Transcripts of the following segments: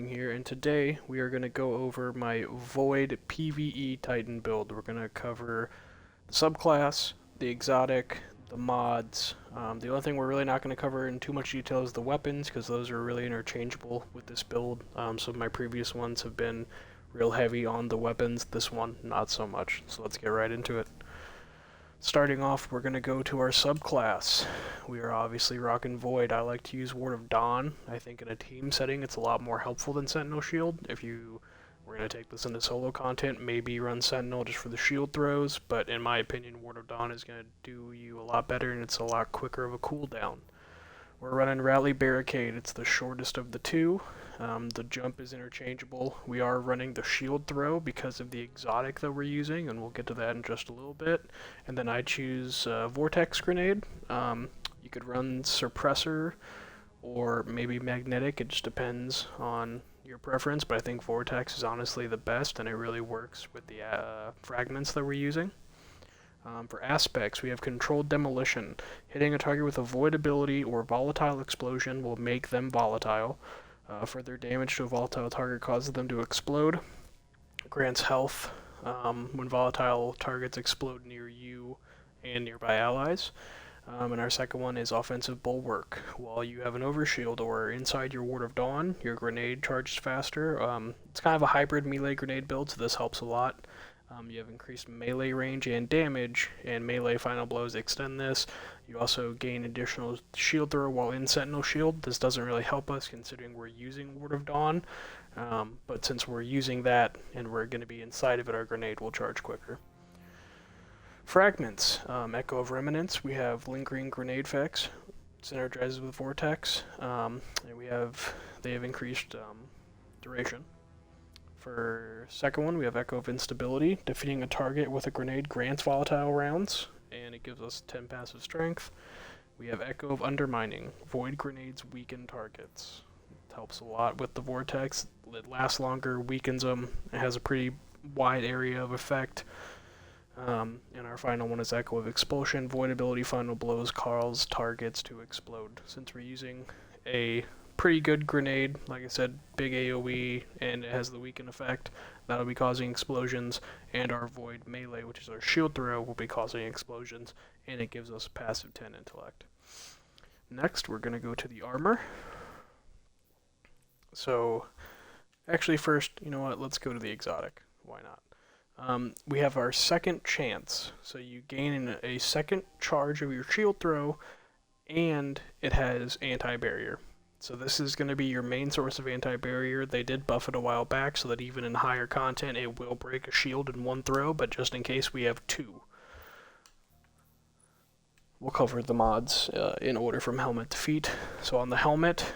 Here, and today we are going to go over my Void PvE Titan build. We're going to cover the subclass, the exotic, the mods. The only thing we're really not going to cover in too much detail is the weapons, because those are really interchangeable with this build. Some of my previous ones have been real heavy on the weapons, this one not so much. So let's get right into it. Starting off, we're going to go to our subclass. We are obviously rocking Void. I like to use Ward of Dawn. I think in a team setting it's a lot more helpful than Sentinel Shield. If you were going to take this into solo content, maybe run Sentinel just for the shield throws, but in my opinion Ward of Dawn is going to do you a lot better and it's a lot quicker of a cooldown. We're running Rally Barricade. It's the shortest of the two. The jump is interchangeable. We are running the shield throw because of the exotic that we're using, and we'll get to that in just a little bit. And then I choose Vortex Grenade. You could run Suppressor or maybe Magnetic. It just depends on your preference, but I think Vortex is honestly the best, and it really works with the fragments that we're using. For aspects, we have Controlled Demolition. Hitting a target with a Void ability or Volatile Explosion will make them volatile. Further damage to a volatile target causes them to explode. Grants health when volatile targets explode near you and nearby allies. And our second one is Offensive Bulwark. While you have an overshield or inside your Ward of Dawn, your grenade charges faster. It's kind of a hybrid melee grenade build, so this helps a lot. You have increased melee range and damage, and melee final blows extend this. You also gain additional shield throw while in Sentinel Shield. This doesn't really help us considering we're using Ward of Dawn, but since we're using that and we're going to be inside of it, our grenade will charge quicker. Fragments. Echo of Remnants. We have Lingering Grenade Effects. Synergizes with Vortex. And they have increased duration. For second one, we have Echo of Instability. Defeating a target with a grenade grants volatile rounds, and it gives us 10 passive strength. We have Echo of Undermining. Void grenades weaken targets. It helps a lot with the Vortex. It lasts longer, weakens them. It has a pretty wide area of effect. And our final one is Echo of Expulsion. Void ability final blows cause targets to explode. Since we're using a pretty good grenade, like I said, big AoE, and it has the weaken effect, that'll be causing explosions, and our Void melee, which is our shield throw, will be causing explosions, and it gives us passive 10 intellect. Next, we're going to go to the armor. So, actually first, you know what, let's go to the exotic. Why not? We have our second chance, so you gain a second charge of your shield throw, and it has anti-barrier. So this is going to be your main source of anti-barrier. They did buff it a while back so that even in higher content it will break a shield in one throw, but just in case we have two. We'll cover the mods in order from helmet to feet. So on the helmet,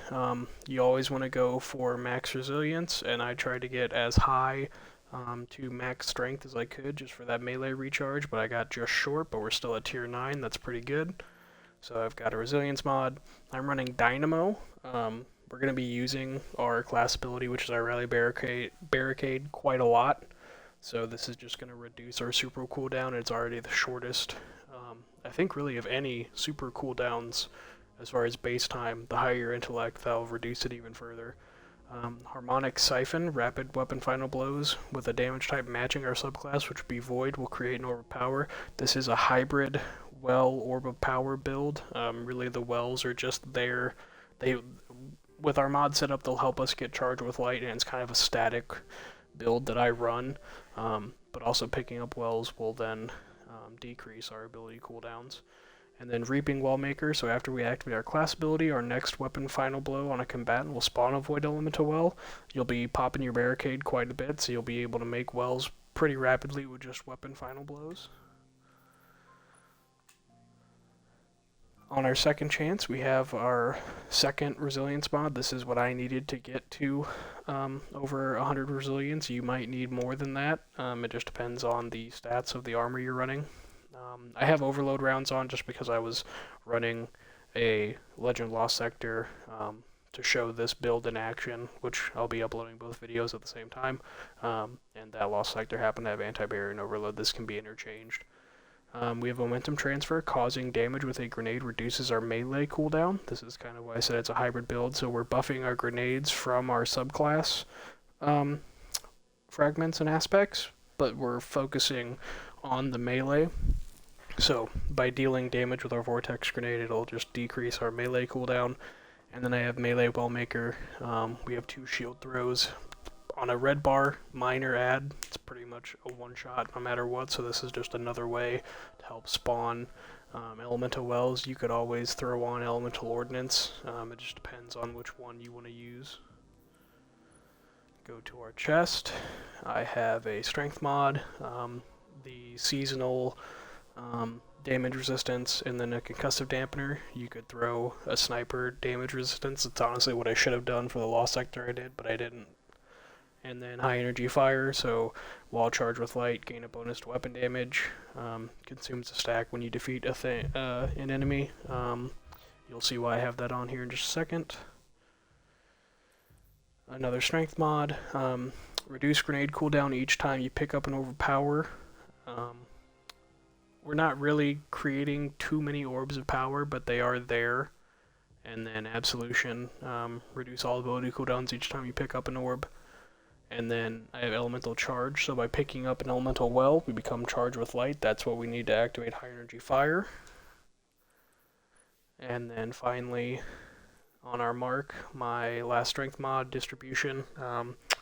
you always want to go for max resilience, and I tried to get as high to max strength as I could just for that melee recharge, but I got just short, but we're still at tier 9, that's pretty good. So I've got a resilience mod. I'm running Dynamo. We're going to be using our class ability, which is our Rally Barricade, quite a lot. So this is just going to reduce our super cooldown. It's already the shortest, I think, really of any super cooldowns as far as base time. The higher your intellect, that'll reduce it even further. Harmonic Siphon, rapid weapon final blows with a damage type matching our subclass, which would be Void, will create an orb of power. This is a hybrid well orb of power build. Really the wells are just there. With our mod setup, they'll help us get charged with light, and it's kind of a static build that I run. But also picking up wells will then decrease our ability cooldowns. And then Reaping Wellmaker, so after we activate our class ability, our next weapon final blow on a combatant will spawn a Void Elemental well. You'll be popping your barricade quite a bit, so you'll be able to make wells pretty rapidly with just weapon final blows. On our second chance, we have our second resilience mod. This is what I needed to get to over 100 resilience. You might need more than that. It just depends on the stats of the armor you're running. I have overload rounds on just because I was running a Legend Lost Sector to show this build in action, which I'll be uploading both videos at the same time. And that Lost Sector happened to have anti-barrier and overload. This can be interchanged. We have momentum transfer. Causing damage with a grenade reduces our melee cooldown. This is kind of why I said it's a hybrid build. So we're buffing our grenades from our subclass fragments and aspects, but we're focusing on the melee. So by dealing damage with our vortex grenade, it'll just decrease our melee cooldown. And then I have melee wellmaker. We have 2 shield throws. On a red bar, minor add, it's pretty much a one-shot no matter what, so this is just another way to help spawn elemental wells. You could always throw on elemental ordnance, it just depends on which one you want to use. Go to our chest. I have a strength mod, the seasonal damage resistance, and then a concussive dampener. You could throw a sniper damage resistance. It's honestly what I should have done for the lost sector I did, but I didn't. And then high energy fire, so while charged with light, gain a bonus to weapon damage. Consumes a stack when you defeat an enemy. You'll see why I have that on here in just a second. Another strength mod. Reduce grenade cooldown each time you pick up an overpower. We're not really creating too many orbs of power, but they are there. And then absolution. Reduce all ability cooldowns each time you pick up an orb. And then I have elemental charge, so by picking up an elemental well, we become charged with light. That's what we need to activate high energy fire. And then finally, on our mark, my last strength mod, distribution.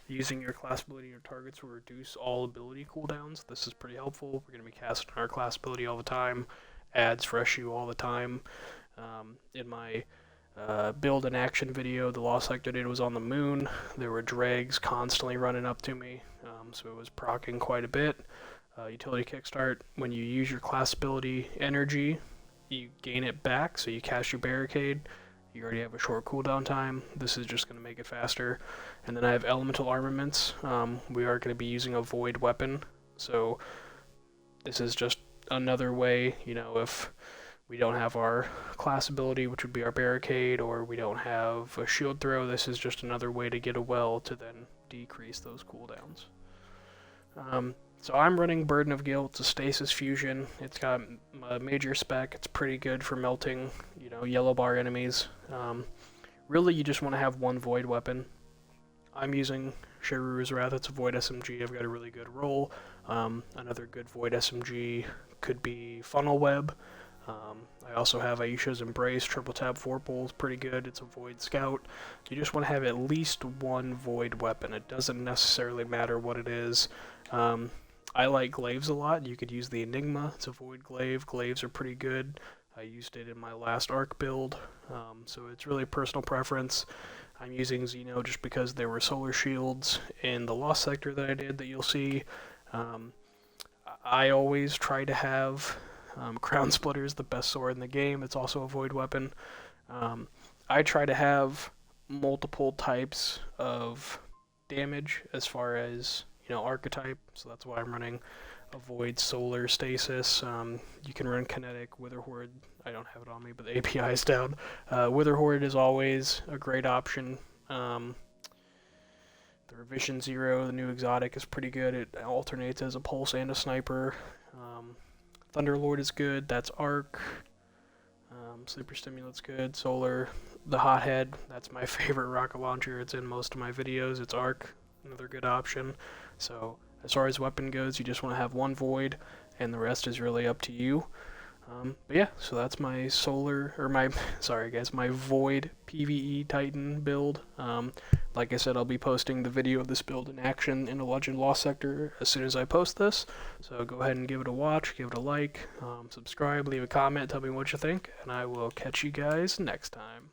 Using your class ability on your targets will reduce all ability cooldowns. This is pretty helpful. We're going to be casting our class ability all the time. Adds fresh you all the time. In my build and action video, the lost sector did was on the moon. There were dregs constantly running up to me, so it was proccing quite a bit. Utility kickstart, when you use your class ability energy, you gain it back, so you cast your barricade. You already have a short cooldown time. This is just going to make it faster. And then I have elemental armaments. We are going to be using a void weapon, so this is just another way, you know, if we don't have our class ability, which would be our barricade, or we don't have a shield throw, this is just another way to get a well to then decrease those cooldowns. So I'm running Burden of Guilt. It's a stasis fusion. It's got a major spec. It's pretty good for melting, you know, yellow bar enemies. Really, you just want to have one void weapon. I'm using Sheru's Wrath. It's a void SMG. I've got a really good roll. Another good void SMG could be Funnel Web. I also have Aisha's Embrace, triple tap 4 pulls, pretty good. It's a Void Scout. You just want to have at least one Void weapon. It doesn't necessarily matter what it is. I like glaives a lot. You could use the Enigma. It's a Void Glaive. Glaives are pretty good. I used it in my last Arc build, so it's really personal preference. I'm using Xeno just because there were solar shields in the Lost Sector that I did that you'll see. I always try to have Crown Splitter is the best sword in the game. It's also a void weapon. I try to have multiple types of damage as far as, you know, archetype, so that's why I'm running a void solar stasis. You can run kinetic, Wither Horde. I don't have it on me, but the API is down. Wither Horde is always a great option. The Revision Zero, the new exotic, is pretty good. It alternates as a pulse and a sniper. Thunderlord is good. That's Arc. Sleeper Stimulat's good. Solar. The Hothead, that's my favorite rocket launcher. It's in most of my videos. It's Arc, another good option. So as far as weapon goes, you just want to have one void, and the rest is really up to you. But yeah, so that's my solar, or my, sorry guys, my void PvE Titan build. Like I said, I'll be posting the video of this build in action in the Legend Lost Sector as soon as I post this. So go ahead and give it a watch, give it a like, subscribe, leave a comment, tell me what you think, and I will catch you guys next time.